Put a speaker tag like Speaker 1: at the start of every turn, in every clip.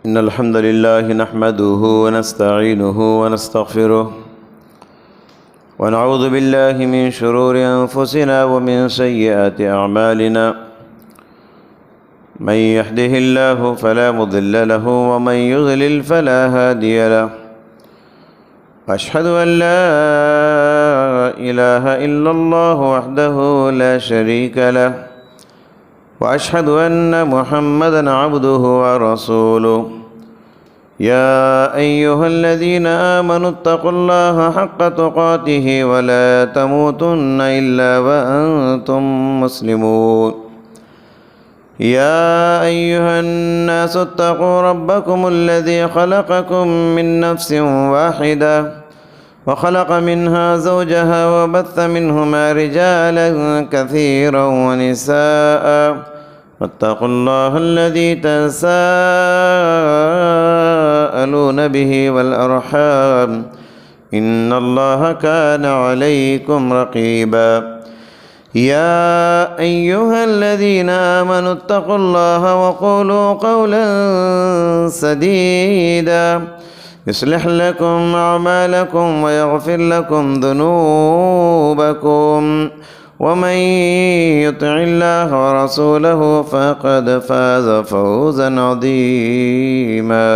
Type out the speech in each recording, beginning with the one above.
Speaker 1: إن الحمد لله نحمده ونستعينه ونستغفره ونعوذ بالله من شرور أنفسنا ومن سيئات أعمالنا من يهده الله فلا مضل له ومن يضلل فلا هادي له أشهد أن لا إله إلا الله وحده لا شريك له وأشهد أن محمدًا عبده ورسوله يا أيها الذين آمنوا اتقوا الله حق تقاته ولا تموتن إلا وأنتم مسلمون يا أيها الناس اتقوا ربكم الذي خلقكم من نفس واحدة وخلق منها زوجها وبث منهما رجالا كثيرا ونساء واتقوا الله الذي تساءلون به والأرحام إن الله كان عليكم رقيبا يا أيها الذين آمنوا اتقوا الله وقولوا قولا سديدا يصلح لكم أعمالكم ويغفر لكم ذنوبكم ومن يطع الله ورسوله فقد فاز فوزا عظيما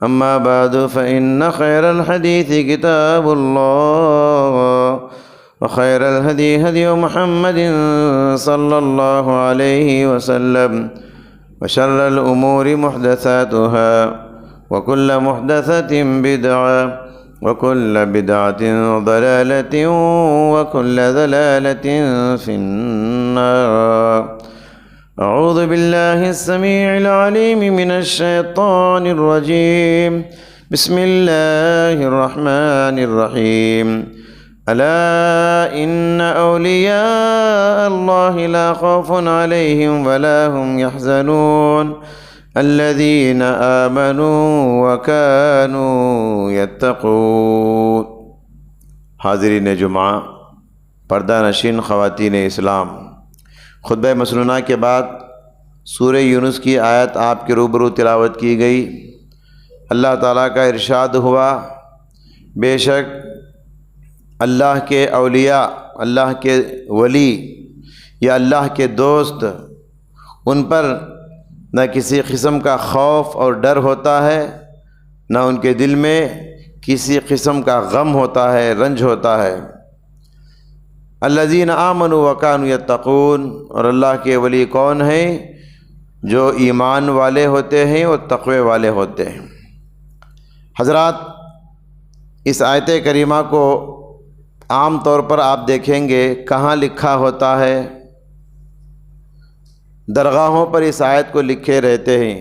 Speaker 1: أما بعد فإن خير الحديث كتاب الله وخير الهدي هدي محمد صلى الله عليه وسلم وشر الأمور محدثاتها وكل محدثة بدعة وكل بدعة ضلالة وكل ضلالة في النار. أعوذ بالله السميع العليم من الشيطان الرجيم. بسم الله الرحمن الرحيم. ألا إن أولياء الله لا خوف عليهم ولا هم يحزنون الذين آمنوا وكانوا يتقون. حاضرین جمعہ، پردہ نشین خواتین اسلام، خطبہ مسنونہ کے بعد سورہ یونس کی آیت آپ کے روبرو تلاوت کی گئی۔ اللہ تعالیٰ کا ارشاد ہوا، بے شک اللہ کے اولیاء، اللہ کے ولی یا اللہ کے دوست، ان پر نہ کسی قسم کا خوف اور ڈر ہوتا ہے، نہ ان کے دل میں کسی قسم کا غم ہوتا ہے، رنج ہوتا ہے۔ الذین آمنوا وکانوا یتقون، اور اللہ کے ولی کون ہیں؟ جو ایمان والے ہوتے ہیں اور تقوی والے ہوتے ہیں۔ حضرات، اس آیت کریمہ کو عام طور پر آپ دیکھیں گے کہاں لکھا ہوتا ہے؟ درگاہوں پر اس آیت کو لکھے رہتے ہیں۔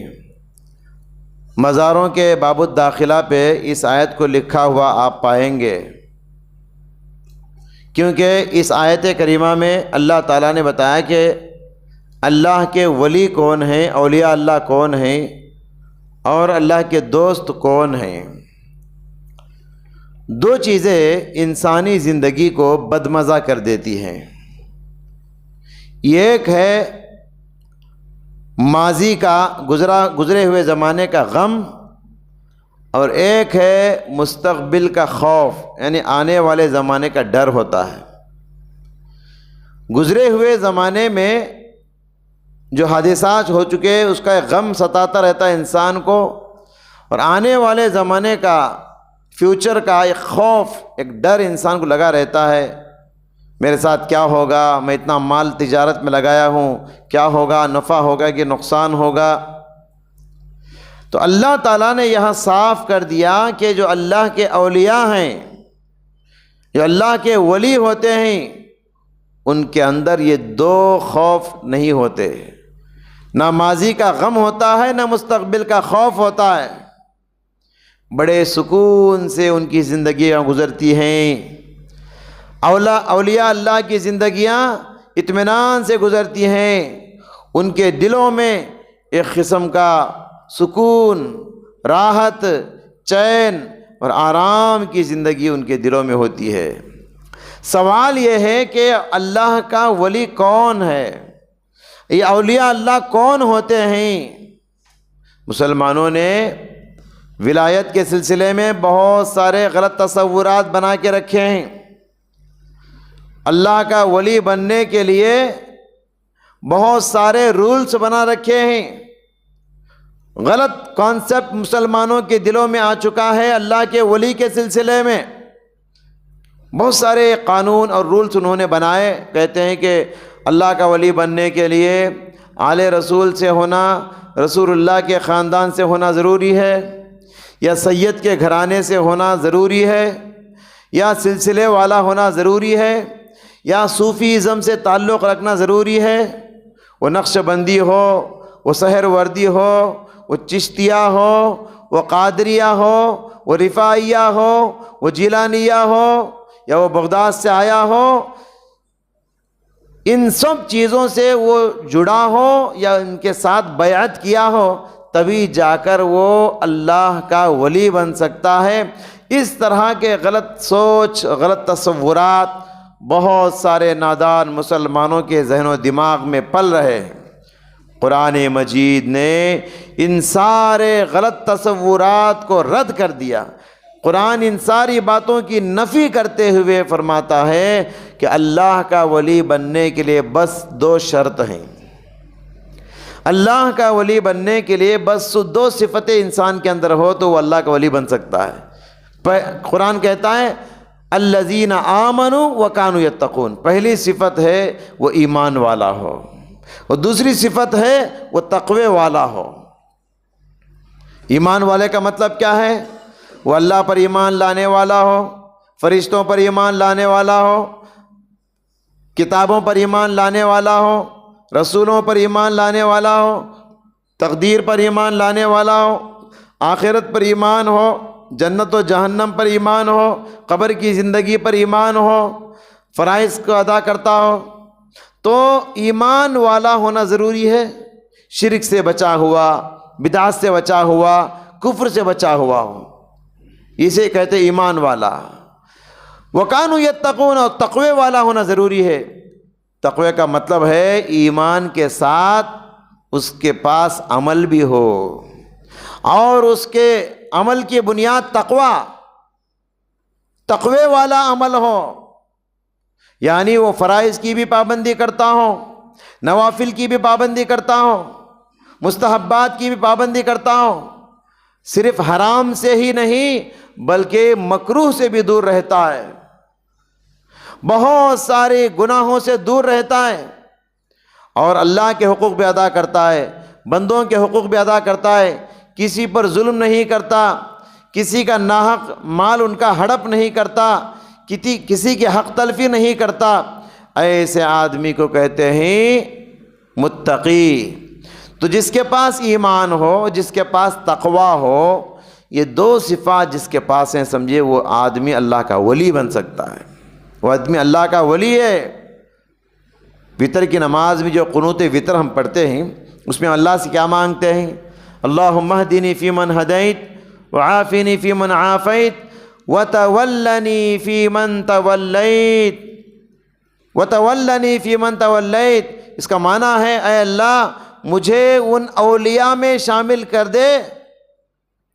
Speaker 1: مزاروں کے باب الداخلہ پہ اس آیت کو لکھا ہوا آپ پائیں گے، کیونکہ اس آیت کریمہ میں اللہ تعالیٰ نے بتایا کہ اللہ کے ولی کون ہیں، اولیاء اللہ کون ہیں، اور اللہ کے دوست کون ہیں۔ دو چیزیں انسانی زندگی کو بدمزہ کر دیتی ہیں۔ ایک ہے ماضی کا گزرے ہوئے زمانے کا غم، اور ایک ہے مستقبل کا خوف، یعنی آنے والے زمانے کا ڈر ہوتا ہے۔ گزرے ہوئے زمانے میں جو حادثات ہو چکے اس کا ایک غم ستاتا رہتا ہے انسان کو، اور آنے والے زمانے کا، فیوچر کا ایک خوف، ایک ڈر انسان کو لگا رہتا ہے۔ میرے ساتھ کیا ہوگا؟ میں اتنا مال تجارت میں لگایا ہوں، کیا ہوگا؟ نفع ہوگا کہ نقصان ہوگا؟ تو اللہ تعالیٰ نے یہاں صاف کر دیا کہ جو اللہ کے اولیاء ہیں، جو اللہ کے ولی ہوتے ہیں، ان کے اندر یہ دو خوف نہیں ہوتے۔ نہ ماضی کا غم ہوتا ہے، نہ مستقبل کا خوف ہوتا ہے۔ بڑے سکون سے ان کی زندگیاں گزرتی ہیں۔ اولیاء اللہ کی زندگیاں اطمینان سے گزرتی ہیں۔ ان کے دلوں میں ایک قسم کا سکون، راحت، چین اور آرام کی زندگی ان کے دلوں میں ہوتی ہے۔ سوال یہ ہے کہ اللہ کا ولی کون ہے؟ یہ اولیاء اللہ کون ہوتے ہیں؟ مسلمانوں نے ولایت کے سلسلے میں بہت سارے غلط تصورات بنا کے رکھے ہیں۔ اللہ کا ولی بننے کے لیے بہت سارے رولز بنا رکھے ہیں۔ غلط کانسیپٹ مسلمانوں کے دلوں میں آ چکا ہے اللہ کے ولی کے سلسلے میں۔ بہت سارے قانون اور رولز انہوں نے بنائے، کہتے ہیں کہ اللہ کا ولی بننے کے لیے آل رسول سے ہونا، رسول اللہ کے خاندان سے ہونا ضروری ہے، یا سید کے گھرانے سے ہونا ضروری ہے، یا سلسلے والا ہونا ضروری ہے، یا صوفی ازم سے تعلق رکھنا ضروری ہے، وہ نقش بندی ہو، وہ سحر وردی ہو، وہ چشتیہ ہو، وہ قادریہ ہو، وہ رفاعیہ ہو، وہ جیلانیہ ہو، یا وہ بغداد سے آیا ہو، ان سب چیزوں سے وہ جڑا ہو یا ان کے ساتھ بیعت کیا ہو، تبھی جا کر وہ اللہ کا ولی بن سکتا ہے۔ اس طرح کے غلط سوچ، غلط تصورات بہت سارے نادان مسلمانوں کے ذہن و دماغ میں پل رہے ہیں۔ قرآن مجید نے ان سارے غلط تصورات کو رد کر دیا۔ قرآن ان ساری باتوں کی نفی کرتے ہوئے فرماتا ہے کہ اللہ کا ولی بننے کے لیے بس 2 شرط ہیں۔ اللہ کا ولی بننے کے لیے بس 2 صفتیں انسان کے اندر ہو تو وہ اللہ کا ولی بن سکتا ہے۔ قرآن کہتا ہے الذین آمنوا وکانوا یتقون، پہلی صفت ہے وہ ایمان والا ہو، اور دوسری صفت ہے وہ تقوی والا ہو۔ ایمان والے کا مطلب کیا ہے؟ وہ اللہ پر ایمان لانے والا ہو، فرشتوں پر ایمان لانے والا ہو، کتابوں پر ایمان لانے والا ہو، رسولوں پر ایمان لانے والا ہو، تقدیر پر ایمان لانے والا ہو، آخرت پر ایمان ہو، جنت و جہنم پر ایمان ہو، قبر کی زندگی پر ایمان ہو، فرائض کو ادا کرتا ہو۔ تو ایمان والا ہونا ضروری ہے، شرک سے بچا ہوا، بدعت سے بچا ہوا، کفر سے بچا ہوا ہو، اسے کہتے ایمان والا۔ وَكَانُوا يَتَّقُونَ، اور تقوی والا ہونا ضروری ہے۔ تقوی کا مطلب ہے ایمان کے ساتھ اس کے پاس عمل بھی ہو، اور اس کے عمل کی بنیاد تقوی والا عمل ہو، یعنی وہ فرائض کی بھی پابندی کرتا ہو، نوافل کی بھی پابندی کرتا ہو، مستحبات کی بھی پابندی کرتا ہو، صرف حرام سے ہی نہیں بلکہ مکروہ سے بھی دور رہتا ہے، بہت سارے گناہوں سے دور رہتا ہے، اور اللہ کے حقوق بھی ادا کرتا ہے، بندوں کے حقوق بھی ادا کرتا ہے، کسی پر ظلم نہیں کرتا، کسی کا ناحق مال ان کا ہڑپ نہیں کرتا، کسی کے حق تلفی نہیں کرتا۔ ایسے آدمی کو کہتے ہیں متقی۔ تو جس کے پاس ایمان ہو، جس کے پاس تقوی ہو، یہ 2 صفات جس کے پاس ہیں، سمجھے وہ آدمی اللہ کا ولی بن سکتا ہے، وہ آدمی اللہ کا ولی ہے۔ وتر کی نماز میں جو قنوت وتر ہم پڑھتے ہیں اس میں اللہ سے کیا مانگتے ہیں؟ اللہم اہدنی فیمن ہدیت وعافنی فیمن عافیت وتولنی فیمن تولیت، وتولنی فیمن تولیت، اس کا معنی ہے اے اللہ مجھے ان اولیاء میں شامل کر دے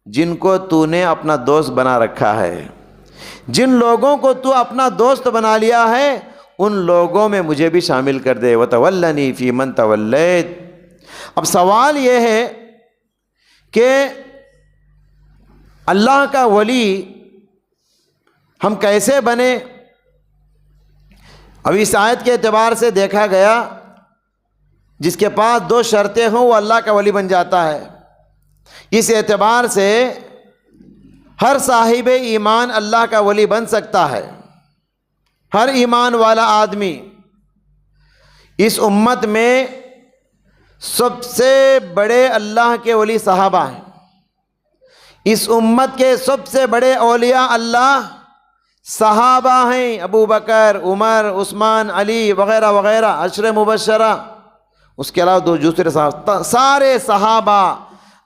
Speaker 1: جن کو تو نے اپنا دوست بنا رکھا ہے، جن لوگوں کو تو اپنا دوست بنا لیا ہے ان لوگوں میں مجھے بھی شامل کر دے، وتولنی فیمن تولیت۔ اب سوال یہ ہے کہ اللہ کا ولی ہم کیسے بنے؟ اب اس آیت کے اعتبار سے دیکھا گیا جس کے پاس 2 شرطیں ہوں وہ اللہ کا ولی بن جاتا ہے۔ اس اعتبار سے ہر صاحب ایمان اللہ کا ولی بن سکتا ہے، ہر ایمان والا آدمی۔ اس امت میں سب سے بڑے اللہ کے ولی صحابہ ہیں، اس امت کے سب سے بڑے اولیاء اللہ صحابہ ہیں، ابو بکر، عمر، عثمان، علی وغیرہ وغیرہ، عشر مبشرہ، اس کے علاوہ دوسرے صحابہ، سارے صحابہ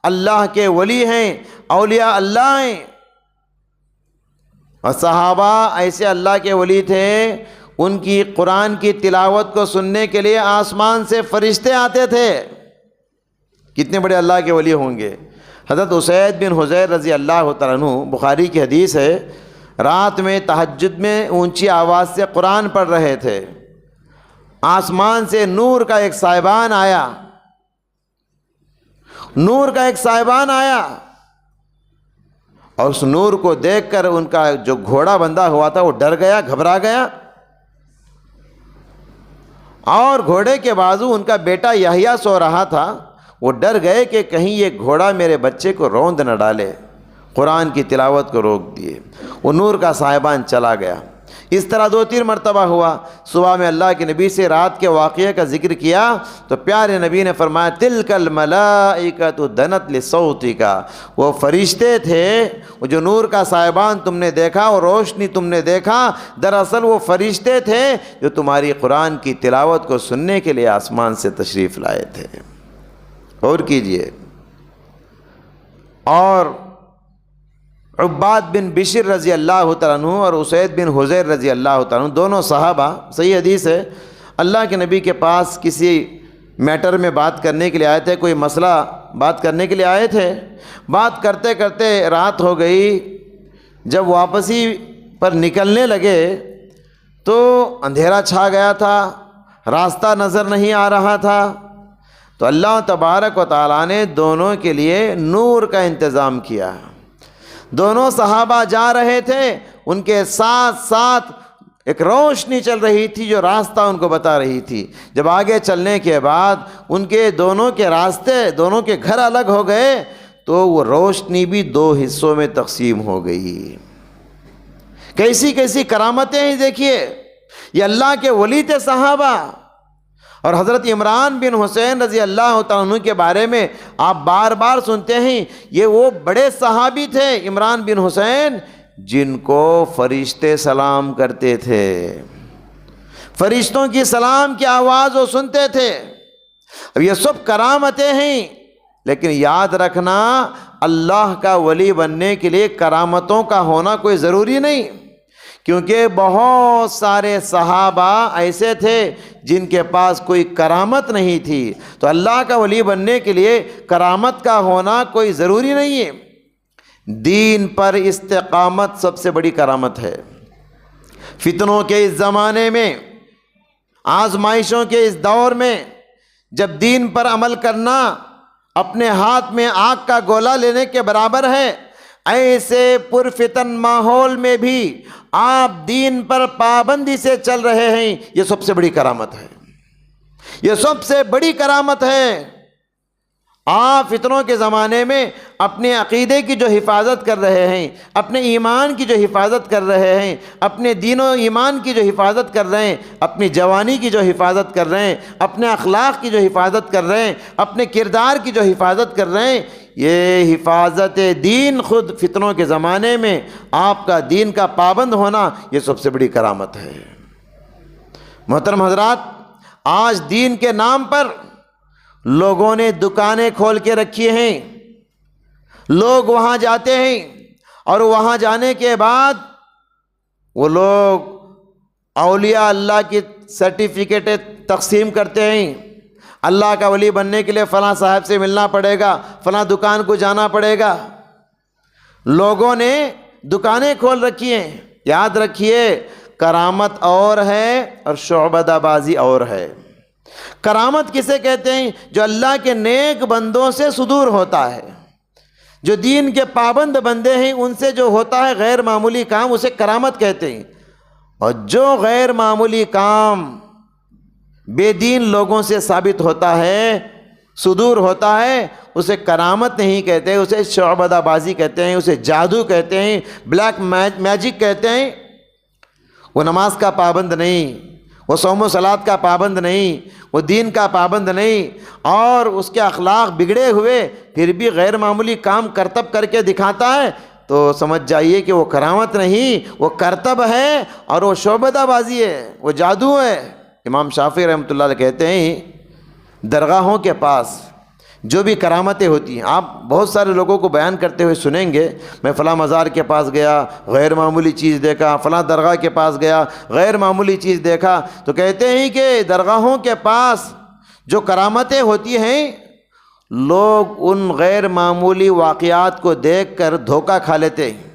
Speaker 1: اللہ کے ولی ہیں، اولیاء اللہ ہیں۔ اور صحابہ ایسے اللہ کے ولی تھے، ان کی قرآن کی تلاوت کو سننے کے لیے آسمان سے فرشتے آتے تھے کتنے بڑے اللہ کے ولی ہوں گے۔ حضرت اسید بن حضیر رضی اللہ تعالیٰ عنہ، بخاری کی حدیث ہے، رات میں تہجد میں اونچی آواز سے قرآن پڑھ رہے تھے، آسمان سے نور کا ایک سائبان آیا، نور کا ایک سائبان آیا، اور اس نور کو دیکھ کر ان کا جو گھوڑا بندھا ہوا تھا وہ ڈر گیا، گھبرا گیا، اور گھوڑے کے بازو ان کا بیٹا یحییٰ سو رہا تھا، وہ ڈر گئے کہ کہیں یہ گھوڑا میرے بچے کو روند نہ ڈالے، قرآن کی تلاوت کو روک دیے، وہ نور کا صاحبان چلا گیا۔ اس طرح 2-3 مرتبہ ہوا۔ صبح میں اللہ کے نبی سے رات کے واقعے کا ذکر کیا تو پیارے نبی نے فرمایا تلک الملائکۃ دنت لصوتک، وہ فرشتے تھے، وہ جو نور کا صاحبان تم نے دیکھا اور روشنی تم نے دیکھا، دراصل وہ فرشتے تھے جو تمہاری قرآن کی تلاوت کو سننے کے لیے آسمان سے تشریف لائے تھے۔ اور کیجئے، اور عباد بن بشر رضی اللہ تعالیٰ عنہ اور اسید بن حضیر رضی اللہ تعالیٰ عنہ، دونوں صحابہ، صحیح حدیث ہے، اللہ کے نبی کے پاس کسی میٹر میں بات کرنے کے لیے آئے تھے، کوئی مسئلہ بات کرنے کے لیے آئے تھے۔ بات کرتے کرتے رات ہو گئی، جب واپسی پر نکلنے لگے تو اندھیرا چھا گیا تھا، راستہ نظر نہیں آ رہا تھا، تو اللہ تبارک و تعالیٰ نے دونوں کے لیے نور کا انتظام کیا۔ دونوں صحابہ جا رہے تھے، ان کے ساتھ ساتھ ایک روشنی چل رہی تھی جو راستہ ان کو بتا رہی تھی۔ جب آگے چلنے کے بعد ان کے دونوں کے راستے، دونوں کے گھر الگ ہو گئے تو وہ روشنی بھی 2 حصوں میں تقسیم ہو گئی۔ کیسی کیسی کرامتیں ہیں دیکھیے، یہ اللہ کے ولی تھے صحابہ۔ اور حضرت عمران بن حسین رضی اللہ تعالیٰ عنہ کے بارے میں آپ بار بار سنتے ہیں، یہ وہ بڑے صحابی تھے عمران بن حسین جن کو فرشتے سلام کرتے تھے، فرشتوں کی سلام کی آواز وہ سنتے تھے۔ اب یہ سب کرامتیں ہیں، لیکن یاد رکھنا اللہ کا ولی بننے کے لیے کرامتوں کا ہونا کوئی ضروری نہیں، کیونکہ بہت سارے صحابہ ایسے تھے جن کے پاس کوئی کرامت نہیں تھی۔ تو اللہ کا ولی بننے کے لیے کرامت کا ہونا کوئی ضروری نہیں ہے۔ دین پر استقامت سب سے بڑی کرامت ہے۔ فتنوں کے اس زمانے میں، آزمائشوں کے اس دور میں، جب دین پر عمل کرنا اپنے ہاتھ میں آگ کا گولا لینے کے برابر ہے، ایسے پرفتن ماحول میں بھی آپ دین پر پابندی سے چل رہے ہیں، یہ سب سے بڑی کرامت ہے، یہ سب سے بڑی کرامت ہے۔ آپ فتنوں کے زمانے میں اپنے عقیدے کی جو حفاظت کر رہے ہیں، اپنے ایمان کی جو حفاظت کر رہے ہیں، اپنے دین و ایمان کی جو حفاظت کر رہے ہیں، اپنی جوانی کی جو حفاظت کر رہے ہیں، اپنے اخلاق کی جو حفاظت کر رہے ہیں، اپنے کردار کی جو حفاظت کر رہے ہیں، یہ حفاظت دین خود فتنوں کے زمانے میں آپ کا دین کا پابند ہونا یہ سب سے بڑی کرامت ہے۔ محترم حضرات، آج دین کے نام پر لوگوں نے دکانیں کھول کے رکھی ہیں، لوگ وہاں جاتے ہیں اور وہاں جانے کے بعد وہ لوگ اولیاء اللہ کی سرٹیفکیٹیں تقسیم کرتے ہیں۔ اللہ کا ولی بننے کے لیے فلاں صاحب سے ملنا پڑے گا، فلاں دکان کو جانا پڑے گا۔ لوگوں نے دکانیں کھول رکھی ہیں۔ یاد رکھیے، کرامت اور ہے اور شعبدہ بازی اور ہے۔ کرامت کسے کہتے ہیں؟ جو اللہ کے نیک بندوں سے صدور ہوتا ہے، جو دین کے پابند بندے ہیں ان سے جو ہوتا ہے غیر معمولی کام، اسے کرامت کہتے ہیں۔ اور جو غیر معمولی کام بے دین لوگوں سے ثابت ہوتا ہے، صدور ہوتا ہے، اسے کرامت نہیں کہتے، اسے شعبدہ بازی کہتے ہیں، اسے جادو کہتے ہیں، بلیک میجک کہتے ہیں۔ وہ نماز کا پابند نہیں، وہ صوم و صلات کا پابند نہیں، وہ دین کا پابند نہیں، اور اس کے اخلاق بگڑے ہوئے پھر بھی غیر معمولی کام کرتب کر کے دکھاتا ہے، تو سمجھ جائیے کہ وہ کرامت نہیں، وہ کرتب ہے اور وہ شعبدہ بازی ہے، وہ جادو ہے۔ امام شافعی رحمۃ اللہ علیہ کہتے ہیں درگاہوں کے پاس جو بھی کرامتیں ہوتی ہیں، آپ بہت سارے لوگوں کو بیان کرتے ہوئے سنیں گے، میں فلاں مزار کے پاس گیا، غیر معمولی چیز دیکھا، فلاں درگاہ کے پاس گیا، غیر معمولی چیز دیکھا، تو کہتے ہیں کہ درگاہوں کے پاس جو کرامتیں ہوتی ہیں لوگ ان غیر معمولی واقعات کو دیکھ کر دھوکہ کھا لیتے ہیں۔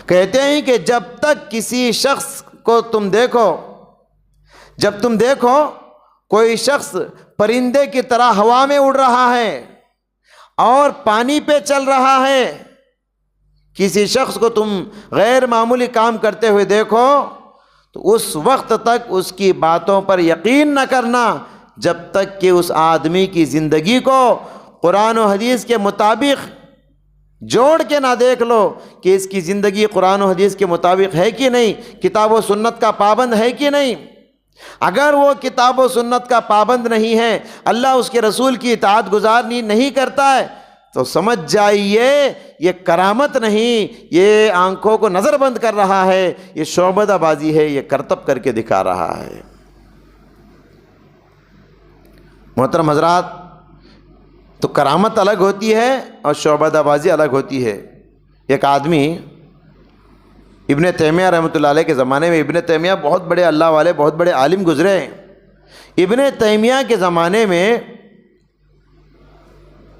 Speaker 1: کہتے ہیں کہ جب تک کسی شخص کو تم دیکھو کوئی شخص پرندے کی طرح ہوا میں اڑ رہا ہے اور پانی پہ چل رہا ہے، کسی شخص کو تم غیر معمولی کام کرتے ہوئے دیکھو تو اس وقت تک اس کی باتوں پر یقین نہ کرنا جب تک کہ اس آدمی کی زندگی کو قرآن و حدیث کے مطابق جوڑ کے نہ دیکھ لو کہ اس کی زندگی قرآن و حدیث کے مطابق ہے کہ نہیں، کتاب و سنت کا پابند ہے کہ نہیں۔ اگر وہ کتاب و سنت کا پابند نہیں ہے، اللہ اس کے رسول کی اطاعت گزار نہیں کرتا ہے، تو سمجھ جائیے یہ کرامت نہیں، یہ آنکھوں کو نظر بند کر رہا ہے، یہ شعبدہ بازی ہے، یہ کرتب کر کے دکھا رہا ہے۔ محترم حضرات، تو کرامت الگ ہوتی ہے اور شعبدہ بازی الگ ہوتی ہے۔ ایک آدمی ابن تیمیہ رحمۃ اللہ علیہ کے زمانے میں، ابن تیمیہ بہت بڑے اللہ والے، بہت بڑے عالم گزرے ہیں۔ ابن تیمیہ کے زمانے میں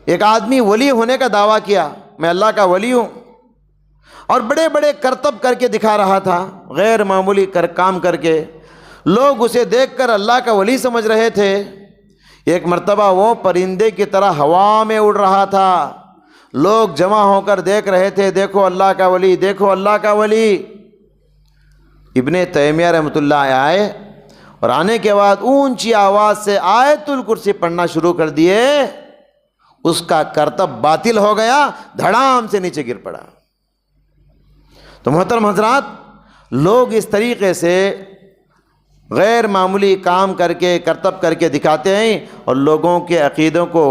Speaker 1: ایک آدمی ولی ہونے کا دعویٰ کیا، میں اللہ کا ولی ہوں، اور بڑے بڑے کرتب کر کے دکھا رہا تھا، غیر معمولی کام کر کے۔ لوگ اسے دیکھ کر اللہ کا ولی سمجھ رہے تھے۔ ایک مرتبہ وہ پرندے کی طرح ہوا میں اڑ رہا تھا، لوگ جمع ہو کر دیکھ رہے تھے، دیکھو اللہ کا ولی، دیکھو اللہ کا ولی۔ ابن تیمیہ رحمۃ اللہ آئے اور آنے کے بعد اونچی آواز سے آیت الکرسی پڑھنا شروع کر دیے، اس کا کرتب باطل ہو گیا، دھڑام سے نیچے گر پڑا۔ تو محترم حضرات، لوگ اس طریقے سے غیر معمولی کام کر کے، کرتب کر کے دکھاتے ہیں اور لوگوں کے عقیدوں کو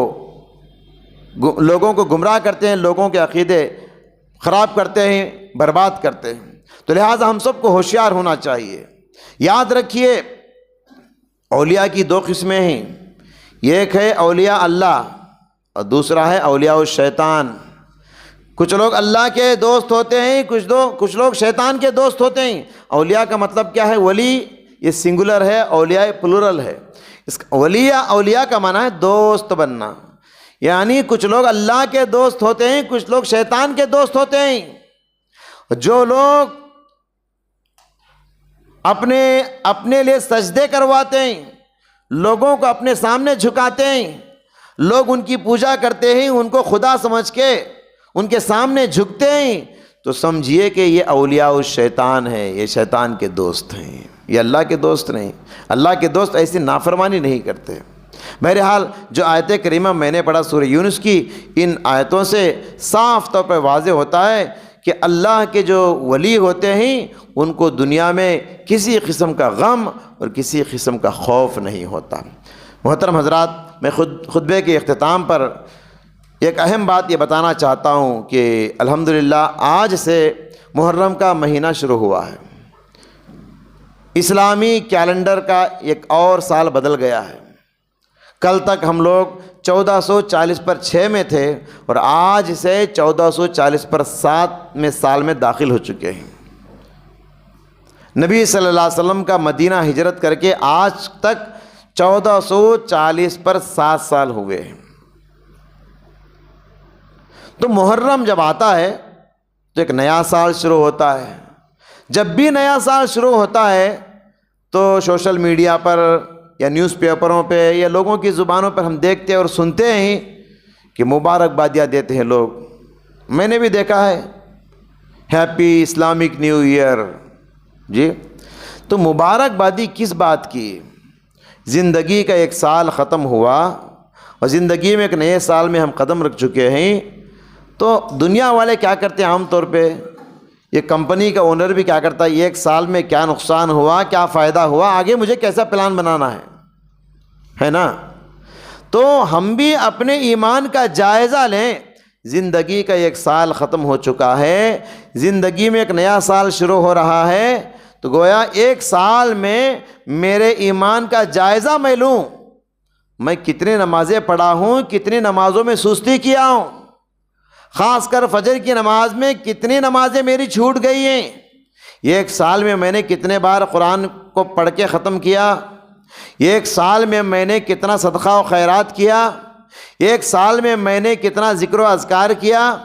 Speaker 1: گمراہ کرتے ہیں، لوگوں کے عقیدے خراب کرتے ہیں، برباد کرتے ہیں۔ تو لہٰذا ہم سب کو ہوشیار ہونا چاہیے۔ یاد رکھیے، اولیاء کی دو قسمیں ہیں، ایک ہے اولیاء اللہ اور دوسرا ہے اولیاء الشیطان۔ کچھ لوگ اللہ کے دوست ہوتے ہیں، کچھ لوگ شیطان کے دوست ہوتے ہیں۔ اولیاء کا مطلب کیا ہے؟ ولی یہ سنگولر ہے، اولیاء پلورل ہے۔ اولیاء کا معنی ہے دوست بننا، یعنی کچھ لوگ اللہ کے دوست ہوتے ہیں، کچھ لوگ شیطان کے دوست ہوتے ہیں۔ جو لوگ اپنے لیے سجدے کرواتے ہیں، لوگوں کو اپنے سامنے جھکاتے ہیں، لوگ ان کی پوجا کرتے ہیں، ان کو خدا سمجھ کے ان کے سامنے جھکتے ہیں، تو سمجھیے کہ یہ اولیاء الشیطان ہے، یہ شیطان کے دوست ہیں، یہ اللہ کے دوست نہیں۔ اللہ کے دوست ایسی نافرمانی نہیں کرتے۔ بہرحال جو آیت کریمہ میں نے پڑھا سورہ یونس کی، ان آیتوں سے صاف طور پر واضح ہوتا ہے کہ اللہ کے جو ولی ہوتے ہیں ان کو دنیا میں کسی قسم کا غم اور کسی قسم کا خوف نہیں ہوتا۔ محترم حضرات، میں خطبے کے اختتام پر ایک اہم بات یہ بتانا چاہتا ہوں کہ الحمدللہ آج سے محرم کا مہینہ شروع ہوا ہے۔ اسلامی کیلنڈر کا ایک اور سال بدل گیا ہے۔ کل تک ہم لوگ 1440 پر 6 میں تھے اور آج سے 1440 پر 7 سال میں داخل ہو چکے ہیں۔ نبی صلی اللہ علیہ وسلم کا مدینہ ہجرت کر کے آج تک 1440 پر 7 سال ہوئے ہیں۔ تو محرم جب آتا ہے تو ایک نیا سال شروع ہوتا ہے۔ جب بھی نیا سال شروع ہوتا ہے تو سوشل میڈیا پر یا نیوز پیپروں پہ یا لوگوں کی زبانوں پر ہم دیکھتے اور سنتے ہیں کہ مبارکبادیاں دیتے ہیں لوگ۔ میں نے بھی دیکھا ہے، ہیپی اسلامک نیو ایئر۔ جی، تو مبارکبادی کس بات کی؟ زندگی کا ایک سال ختم ہوا اور زندگی میں ایک نئے سال میں ہم قدم رکھ چکے ہیں۔ تو دنیا والے کیا کرتے ہیں عام طور پہ؟ یہ کمپنی کا اونر بھی کیا کرتا ہے، ایک سال میں کیا نقصان ہوا، کیا فائدہ ہوا، آگے مجھے کیسا پلان بنانا ہے نا؟ تو ہم بھی اپنے ایمان کا جائزہ لیں۔ زندگی کا ایک سال ختم ہو چکا ہے، زندگی میں ایک نیا سال شروع ہو رہا ہے، تو گویا ایک سال میں میرے ایمان کا جائزہ میں لوں۔ میں کتنی نمازیں پڑھا ہوں، کتنی نمازوں میں سستی کیا ہوں، خاص کر فجر کی نماز میں کتنی نمازیں میری چھوٹ گئی ہیں، ایک سال میں نے کتنے بار قرآن کو پڑھ کے ختم کیا، ایک سال میں نے کتنا صدقہ و خیرات کیا، ایک سال میں میں نے کتنا ذکر و اذکار کیا،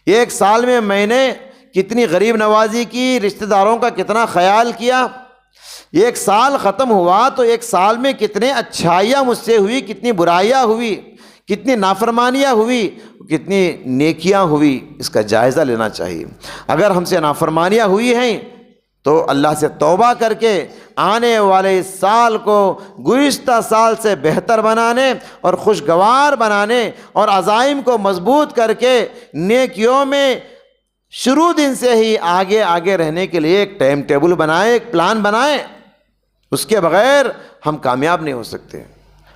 Speaker 1: ایک سال میں میں نے کتنی غریب نوازی کی، رشتہ داروں کا کتنا خیال کیا، ایک سال ختم ہوا تو ایک سال میں کتنے اچھائیاں مجھ سے ہوئی، کتنی برائیاں ہوئی، کتنی نافرمانیاں ہوئی، کتنی نیکیاں ہوئی، اس کا جائزہ لینا چاہیے۔ اگر ہم سے نافرمانیاں ہوئی ہیں تو اللہ سے توبہ کر کے آنے والے سال کو گزشتہ سال سے بہتر بنانے اور خوشگوار بنانے اور عزائم کو مضبوط کر کے نیکیوں میں شروع دن سے ہی آگے آگے رہنے کے لیے ایک ٹائم ٹیبل بنائیں، ایک پلان بنائیں، اس کے بغیر ہم کامیاب نہیں ہو سکتے۔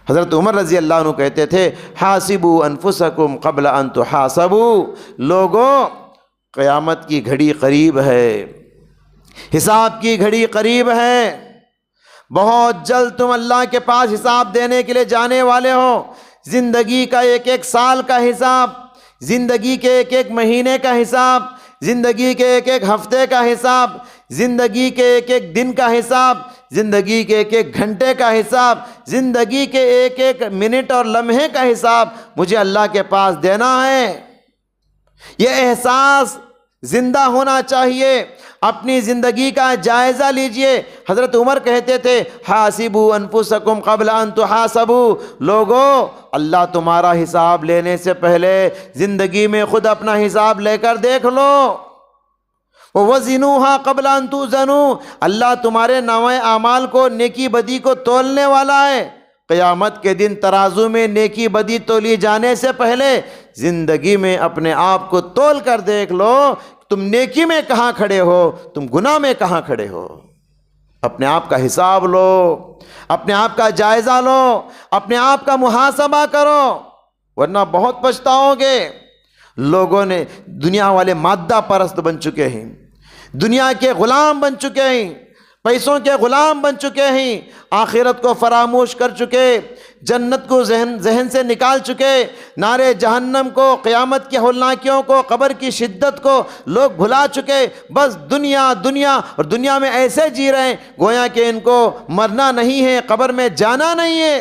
Speaker 1: حضرت عمر رضی اللہ عنہ کہتے تھے حاسبوا انفسکم قبل ان تحاسبوا، لوگوں قیامت کی گھڑی قریب ہے، حساب کی گھڑی قریب ہے، بہت جلد تم اللہ کے پاس حساب دینے کے لیے جانے والے ہو۔ زندگی کا ایک ایک سال کا حساب، زندگی کے ایک ایک مہینے کا حساب، زندگی کے ایک ایک ہفتے کا حساب، زندگی کے ایک ایک دن کا حساب، زندگی کے ایک ایک گھنٹے کا حساب، زندگی کے ایک ایک منٹ اور لمحے کا حساب مجھے اللہ کے پاس دینا ہے۔ یہ احساس زندہ ہونا چاہیے۔ اپنی زندگی کا جائزہ لیجئے۔ حضرت عمر کہتے تھے حاسبوا انفسکم قبل ان تحاسبوا، لوگو اللہ تمہارا حساب لینے سے پہلے زندگی میں خود اپنا حساب لے کر دیکھ لو۔ وَوَزِنُوهَا قَبْلَ أَن تُوزَنُوا، اللہ تمہارے نامۂ اعمال کو، نیکی بدی کو تولنے والا ہے۔ قیامت کے دن ترازو میں نیکی بدی تولی جانے سے پہلے زندگی میں اپنے آپ کو تول کر دیکھ لو، تم نیکی میں کہاں کھڑے ہو، تم گناہ میں کہاں کھڑے ہو۔ اپنے آپ کا حساب لو، اپنے آپ کا جائزہ لو، اپنے آپ کا محاسبہ کرو، ورنہ بہت پچھتاؤ گے۔ لوگوں نے، دنیا والے مادہ پرست بن چکے ہیں، دنیا کے غلام بن چکے ہیں، پیسوں کے غلام بن چکے ہیں، آخرت کو فراموش کر چکے، جنت کو ذہن سے نکال چکے، نارے جہنم کو، قیامت کی ہولناکیوں کو، قبر کی شدت کو لوگ بھلا چکے۔ بس دنیا دنیا، اور دنیا میں ایسے جی رہے ہیں گویا کہ ان کو مرنا نہیں ہے، قبر میں جانا نہیں ہے،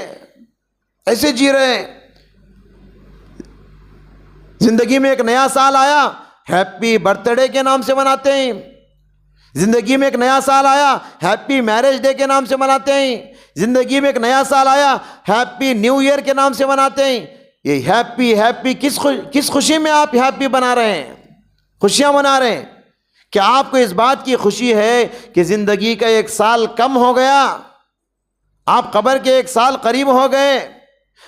Speaker 1: ایسے جی رہے ہیں۔ زندگی میں ایک نیا سال آیا، ہیپی برتھ ڈے کے نام سے مناتے ہیں۔ زندگی میں ایک نیا سال آیا، ہیپی میرج ڈے کے نام سے مناتے ہیں۔ زندگی میں ایک نیا سال آیا، ہیپی نیو ایئر کے نام سے مناتے ہیں۔ یہ ہیپی کس خوشی میں آپ ہیپی بنا رہے ہیں، خوشیاں منا رہے ہیں؟ کیا آپ کو اس بات کی خوشی ہے کہ زندگی کا ایک سال کم ہو گیا، آپ قبر کے ایک سال قریب ہو گئے،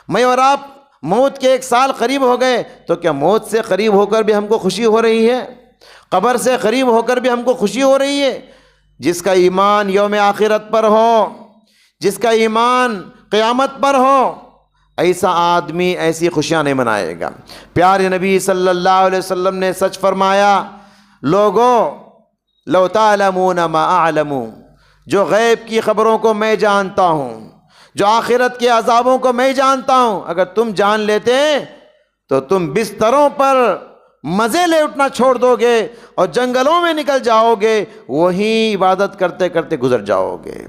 Speaker 1: میں اور آپ موت کے ایک سال قریب ہو گئے؟ تو کیا موت سے قریب ہو کر بھی ہم کو خوشی ہو رہی ہے؟ قبر سے قریب ہو کر بھی ہم کو خوشی ہو رہی ہے؟ جس کا ایمان یوم آخرت پر ہو، جس کا ایمان قیامت پر ہو، ایسا آدمی ایسی خوشیاں نہیں منائے گا۔ پیارے نبی صلی اللہ علیہ وسلم نے سچ فرمایا، لوگوں لو تعلمون ما اعلم، جو غیب کی خبروں کو میں جانتا ہوں، جو آخرت کے عذابوں کو میں جانتا ہوں، اگر تم جان لیتے تو تم بستروں پر مزے لے اٹھنا چھوڑ دو گے اور جنگلوں میں نکل جاؤ گے، وہیں عبادت کرتے کرتے گزر جاؤ گے۔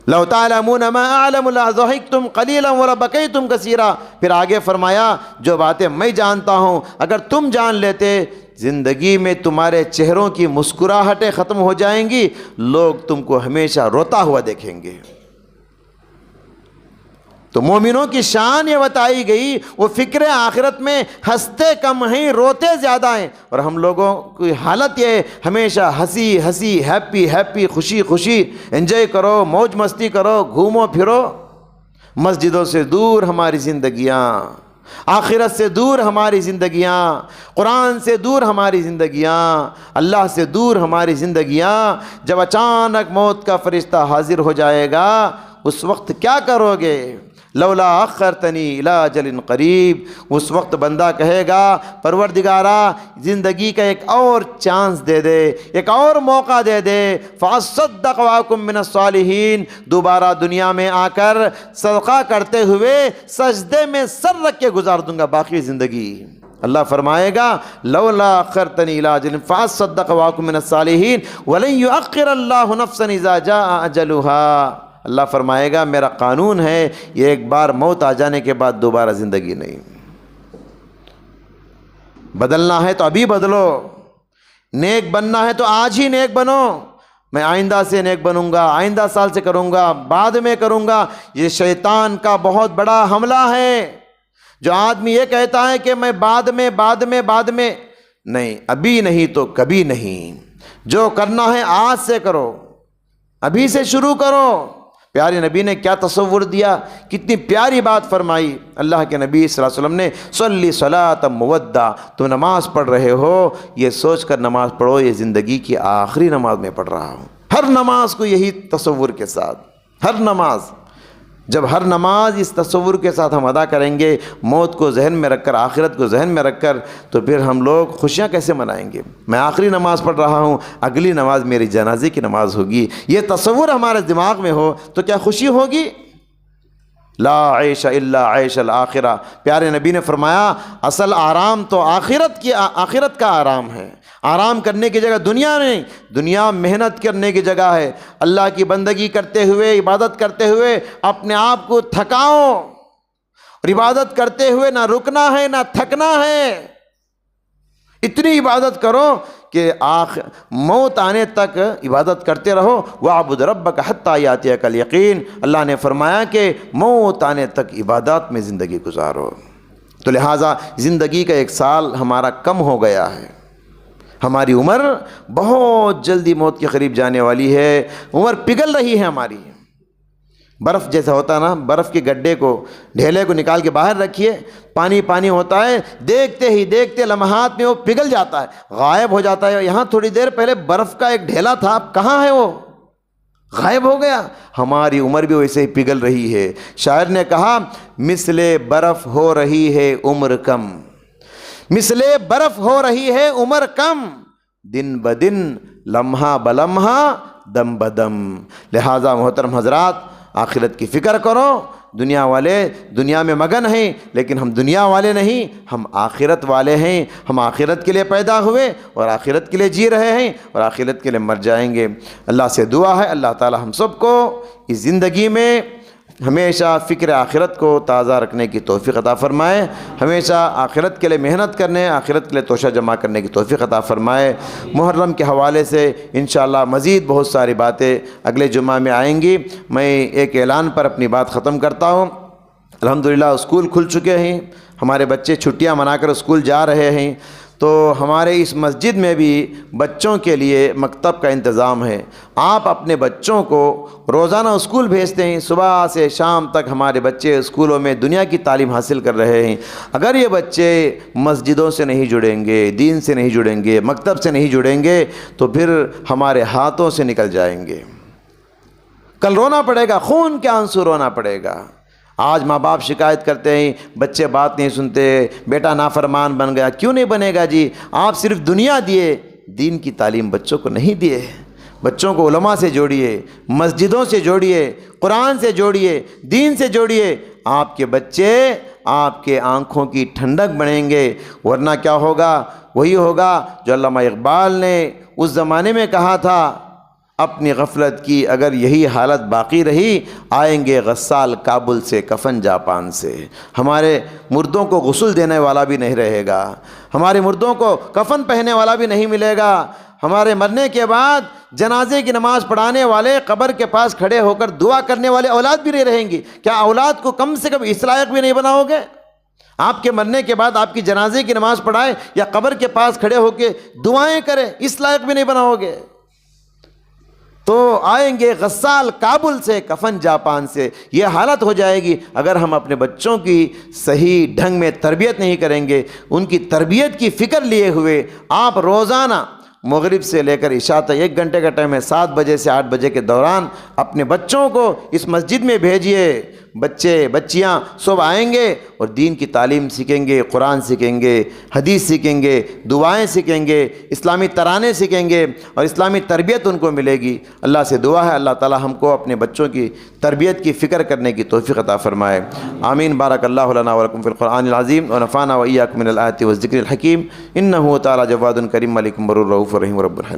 Speaker 1: لو تعلمون ما اعلم لضحکتم قلیلا ولبکیتم کثیرا، پھر آگے فرمایا جو باتیں میں جانتا ہوں اگر تم جان لیتے، زندگی میں تمہارے چہروں کی مسکراہٹیں ختم ہو جائیں گی، لوگ تم کو ہمیشہ روتا ہوا دیکھیں گے۔ تو مومنوں کی شان یہ بتائی گئی، وہ فکر آخرت میں ہنستے کم ہیں، روتے زیادہ ہیں، اور ہم لوگوں کی حالت یہ ہے ہمیشہ ہنسی ہنسی، ہیپی ہیپی، خوشی خوشی، انجوائے کرو، موج مستی کرو، گھومو پھرو۔ مسجدوں سے دور ہماری زندگیاں، آخرت سے دور ہماری زندگیاں، قرآن سے دور ہماری زندگیاں، اللہ سے دور ہماری زندگیاں۔ جب اچانک موت کا فرشتہ حاضر ہو جائے گا، اس وقت کیا کرو گے؟ لولا اخرتنی الی اجل قریب، اس وقت بندہ کہے گا پروردگارا زندگی کا ایک اور چانس دے دے، ایک اور موقع دے دے، فاصدق واکن من الصالحین، دوبارہ دنیا میں آ کر صدقہ کرتے ہوئے سجدے میں سر رکھ کے گزار دوں گا باقی زندگی۔ اللہ فرمائے گا لولا اخرتنی الی اجل فاصدق واکن من الصالحین ولن یؤخر اللہ نفسا اذا جاء اجلها۔ اللہ فرمائے گا میرا قانون ہے یہ ایک بار موت آ جانے کے بعد دوبارہ زندگی نہیں. بدلنا ہے تو ابھی بدلو، نیک بننا ہے تو آج ہی نیک بنو. میں آئندہ سے نیک بنوں گا، آئندہ سال سے کروں گا، بعد میں کروں گا. یہ شیطان کا بہت بڑا حملہ ہے. جو آدمی یہ کہتا ہے کہ میں بعد میں نہیں، ابھی نہیں تو کبھی نہیں. جو کرنا ہے آج سے کرو، ابھی سے شروع کرو. پیارے نبی نے کیا تصور دیا، کتنی پیاری بات فرمائی. اللہ کے نبی صلی اللہ علیہ وسلم نے صلی صلاۃ مودع، تم نماز پڑھ رہے ہو یہ سوچ کر نماز پڑھو یہ زندگی کی آخری نماز میں پڑھ رہا ہوں. ہر نماز کو یہی تصور کے ساتھ، ہر نماز، جب ہر نماز اس تصور کے ساتھ ہم ادا کریں گے، موت کو ذہن میں رکھ کر، آخرت کو ذہن میں رکھ کر، تو پھر ہم لوگ خوشیاں کیسے منائیں گے. میں آخری نماز پڑھ رہا ہوں، اگلی نماز میری جنازے کی نماز ہوگی. یہ تصور ہمارے دماغ میں ہو تو کیا خوشی ہوگی. لا عیش الا عیش الآخرہ. پیارے نبی نے فرمایا اصل آرام تو آخرت کا آرام ہے. آرام کرنے کی جگہ دنیا نہیں، دنیا محنت کرنے کی جگہ ہے. اللہ کی بندگی کرتے ہوئے، عبادت کرتے ہوئے اپنے آپ کو تھکاؤ، اور عبادت کرتے ہوئے نہ رکنا ہے نہ تھکنا ہے. اتنی عبادت کرو کہ موت آنے تک عبادت کرتے رہو. وَاعْبُدْ رَبَّكَ حَتَّىٰ يَأْتِيَكَ الْيَقِينُ. اللہ نے فرمایا کہ موت آنے تک عبادات میں زندگی گزارو. تو لہٰذا زندگی کا ایک سال ہمارا کم ہو گیا ہے. ہماری عمر بہت جلدی موت کے قریب جانے والی ہے. عمر پگھل رہی ہے ہماری. برف جیسا ہوتا ہے نا، برف کے گڈھے کو، ڈھیلے کو نکال کے باہر رکھیے، پانی ہوتا ہے، دیکھتے ہی دیکھتے لمحات میں وہ پگھل جاتا ہے، غائب ہو جاتا ہے. یہاں تھوڑی دیر پہلے برف کا ایک ڈھیلا تھا، اب کہاں ہے وہ؟ غائب ہو گیا. ہماری عمر بھی ویسے ہی پگھل رہی ہے. شاعر نے کہا مثل برف ہو رہی ہے عمر کم، مثل برف ہو رہی ہے عمر کم، دن بدن لمحہ بلمحہ دم بدم. لہٰذا محترم حضرات آخرت کی فکر کرو. دنیا والے دنیا میں مگن ہیں، لیکن ہم دنیا والے نہیں، ہم آخرت والے ہیں. ہم آخرت کے لیے پیدا ہوئے اور آخرت کے لیے جی رہے ہیں اور آخرت کے لیے مر جائیں گے. اللہ سے دعا ہے اللہ تعالی ہم سب کو اس زندگی میں ہمیشہ فکر آخرت کو تازہ رکھنے کی توفیق عطا فرمائے. ہمیشہ آخرت کے لیے محنت کرنے، آخرت کے لیے توشہ جمع کرنے کی توفیق عطا فرمائے. محرم کے حوالے سے انشاءاللہ مزید بہت ساری باتیں اگلے جمعہ میں آئیں گی. میں ایک اعلان پر اپنی بات ختم کرتا ہوں. الحمدللہ اسکول کھل چکے ہیں، ہمارے بچے چھٹیاں منا کر اسکول جا رہے ہیں. تو ہمارے اس مسجد میں بھی بچوں کے لیے مکتب کا انتظام ہے. آپ اپنے بچوں کو روزانہ اسکول بھیجتے ہیں، صبح سے شام تک ہمارے بچے اسکولوں میں دنیا کی تعلیم حاصل کر رہے ہیں. اگر یہ بچے مسجدوں سے نہیں جڑیں گے، دین سے نہیں جڑیں گے، مکتب سے نہیں جڑیں گے تو پھر ہمارے ہاتھوں سے نکل جائیں گے. کل رونا پڑے گا، خون کے آنسو رونا پڑے گا. آج ماں باپ شکایت کرتے ہیں بچے بات نہیں سنتے، بیٹا نافرمان بن گیا. کیوں نہیں بنے گا جی؟ آپ صرف دنیا دیے، دین کی تعلیم بچوں کو نہیں دیے. بچوں کو علماء سے جوڑیے، مسجدوں سے جوڑیے، قرآن سے جوڑیے، دین سے جوڑیے. آپ کے بچے آپ کے آنکھوں کی ٹھنڈک بنیں گے. ورنہ کیا ہوگا؟ وہی ہوگا جو علامہ اقبال نے اس زمانے میں کہا تھا، اپنی غفلت کی اگر یہی حالت باقی رہی، آئیں گے غسال کابل سے، کفن جاپان سے. ہمارے مردوں کو غسل دینے والا بھی نہیں رہے گا، ہمارے مردوں کو کفن پہننے والا بھی نہیں ملے گا. ہمارے مرنے کے بعد جنازے کی نماز پڑھانے والے، قبر کے پاس کھڑے ہو کر دعا کرنے والے اولاد بھی نہیں رہیں گی. کیا اولاد کو کم سے کم اس لائق بھی نہیں بناؤ گے؟ آپ کے مرنے کے بعد آپ کی جنازے کی نماز پڑھائے یا قبر کے پاس کھڑے ہو کے دعائیں کرے، اس لائق بھی نہیں بناؤ گے. تو آئیں گے غسال کابل سے، کفن جاپان سے. یہ حالت ہو جائے گی اگر ہم اپنے بچوں کی صحیح ڈھنگ میں تربیت نہیں کریں گے. ان کی تربیت کی فکر لیے ہوئے آپ روزانہ مغرب سے لے کر عشاء تک 1 گھنٹے کا ٹائم ہے، 7 بجے سے 8 بجے کے دوران اپنے بچوں کو اس مسجد میں بھیجیے. بچے بچیاں سب آئیں گے اور دین کی تعلیم سیکھیں گے، قرآن سیکھیں گے، حدیث سیکھیں گے، دعائیں سیکھیں گے، اسلامی ترانے سیکھیں گے اور اسلامی تربیت ان کو ملے گی. اللہ سے دعا ہے اللہ تعالی ہم کو اپنے بچوں کی تربیت کی فکر کرنے کی توفیق عطا فرمائے. آمین. بارک اللہ لنا ولکم فی القرآن العظیم ونفعنا وإیاکم من الآیات والذکر الحکیم. انہ تعالی جواد کریم ملک بر الرؤوف الرحیم رب الحلیم.